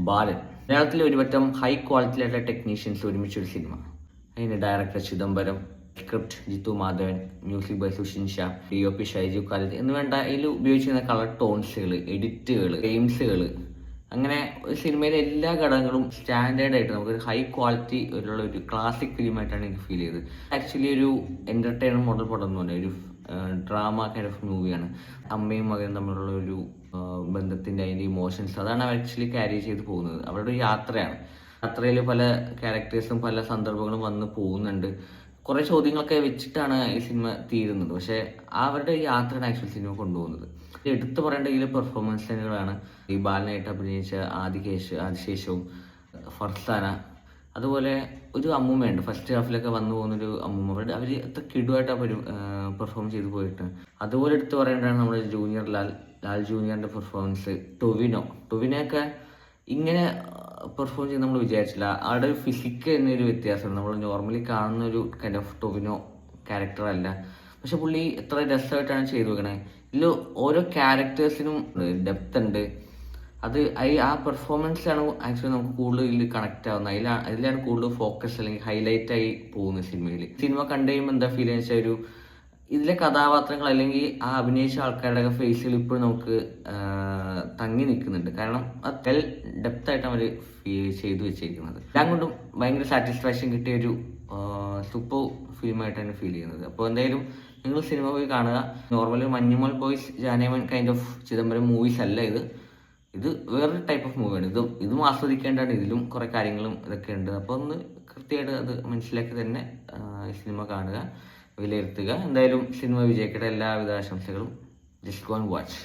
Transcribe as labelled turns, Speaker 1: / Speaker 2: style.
Speaker 1: ബാലൻ. മലയാളത്തിൽ ഒരുപറ്റം ഹൈ ക്വാളിറ്റിയിലുള്ള ടെക്നീഷ്യൻസ് ഒരുമിച്ചൊരു സിനിമ. അതിന് director Chidambaram, script Jithu Madhavan, music by Sushin Sha, DOP Shyju Khalid എന്ന് വേണ്ട അതിൽ ഉപയോഗിച്ചിരുന്ന കളർ ടോൺസുകൾ, എഡിറ്റുകൾ, ഗെയിംസുകൾ, അങ്ങനെ ഒരു സിനിമയിലെ എല്ലാ ഘടകങ്ങളും സ്റ്റാൻഡേർഡ് ആയിട്ട് നമുക്കൊരു ഹൈ ക്വാളിറ്റി ഉള്ള ഒരു ക്ലാസിക് ഫിലിമായിട്ടാണ് എനിക്ക് ഫീൽ ചെയ്തത്. ആക്ച്വലി ഒരു എന്റർടൈനർ മോഡൽ പടം എന്ന് പറഞ്ഞാൽ ഒരു ഡ്രാമ കൈൻഡ് ഓഫ് മൂവിയാണ്. അമ്മയും മകനും തമ്മിലുള്ള ഒരു ബന്ധത്തിന്റെ അതിന്റെ ഇമോഷൻസ് അതാണ് ആക്ച്വലി ക്യാരി ചെയ്ത് പോകുന്നത്. അവരുടെ ഒരു യാത്രയാണ്. യാത്രയിൽ പല ക്യാരക്ടേഴ്സും പല സന്ദർഭങ്ങളും വന്ന് പോകുന്നുണ്ട്. കുറെ ചോദ്യങ്ങളൊക്കെ വെച്ചിട്ടാണ് ഈ സിനിമ തീരുന്നത്. പക്ഷെ അവരുടെ യാത്രയാണ് ആക്ച്വലി സിനിമ കൊണ്ടുപോകുന്നത്. എടുത്തു പറയേണ്ട ഇതിലെ പെർഫോമൻസുകളാണ്. ഈ ബാലനായിട്ട് അഭിനയിച്ച ആദിശേഷവും ഫർസാന, അതുപോലെ ഒരു അമ്മൂമ്മയുണ്ട് ഫസ്റ്റ് ഹാഫിലൊക്കെ വന്നു പോകുന്നൊരു അമ്മൂമ്മ. അവർ എത്ര കിടുവായിട്ട് പെർഫോം ചെയ്ത് അതുപോലെ എടുത്തു പറയേണ്ടതാണ് നമ്മുടെ ലാൽ ജൂനിയറിന്റെ പെർഫോമൻസ്. ടൊവിനൊക്കെ ഇങ്ങനെ പെർഫോം ചെയ്ത് നമ്മൾ വിചാരിച്ചില്ല. ആളുടെ ഒരു ഫിസിക്ക് എന്നൊരു വ്യത്യാസമാണ്. നമ്മൾ നോർമലി കാണുന്ന ഒരു കൈൻഡ് ഓഫ് ടൊവിനോ ക്യാരക്ടർ അല്ല. പക്ഷെ പുള്ളി എത്ര രസമായിട്ടാണ് ചെയ്തു വെക്കണേ. ഇതിൽ ഓരോ ക്യാരക്ടേഴ്സിനും ഡെപ്ത് ഉണ്ട്. അത് ആ പെർഫോമൻസാണ് ആക്ച്വലി നമുക്ക് കൂടുതൽ ഇതിൽ കണക്ട് ആവുന്നത്. അതിലാണ് കൂടുതൽ ഫോക്കസ് അല്ലെങ്കിൽ ഹൈലൈറ്റ് ആയി പോകുന്നത് സിനിമയിൽ. സിനിമ കണ്ടു കഴിയുമ്പോൾ എന്താ ഫീൽ എന്ന് വെച്ചാൽ ഇതിലെ കഥാപാത്രങ്ങൾ അല്ലെങ്കിൽ ആ അഭിനയിച്ച ആൾക്കാരുടെ ഫേസിൽ ഇപ്പോഴും നമുക്ക് തങ്ങി നിൽക്കുന്നുണ്ട്. കാരണം അത് വെൽ ഡെപ്ത് ആയിട്ട് അവർ ചെയ്തു വെച്ചിരിക്കുന്നത്. എല്ലാം കൊണ്ടും ഭയങ്കര സാറ്റിസ്ഫാക്ഷൻ കിട്ടിയ ഒരു സൂപ്പർ ഫിലിമായിട്ടാണ് ഫീൽ ചെയ്യുന്നത്. അപ്പോൾ എന്തായാലും നിങ്ങൾ സിനിമ പോയി കാണുക. Normally Manjummel boys, Janeman kind of Chidambaram movies അല്ല ഇത് വേറൊരു ടൈപ്പ് ഓഫ് മൂവിയാണ്. ഇതും ആസ്വദിക്കേണ്ടതാണ്. ഇതിലും കുറെ കാര്യങ്ങളും ഇതൊക്കെ ഉണ്ട്. അപ്പോൾ ഒന്ന് കൃത്യമായിട്ട് അത് മനസ്സിലാക്കി തന്നെ സിനിമ കാണുക, വിലയിരുത്തുക. എന്തായാലും സിനിമ വിജയിക്കട്ടെ. എല്ലാവിധ ആശംസകളും. Just go and watch.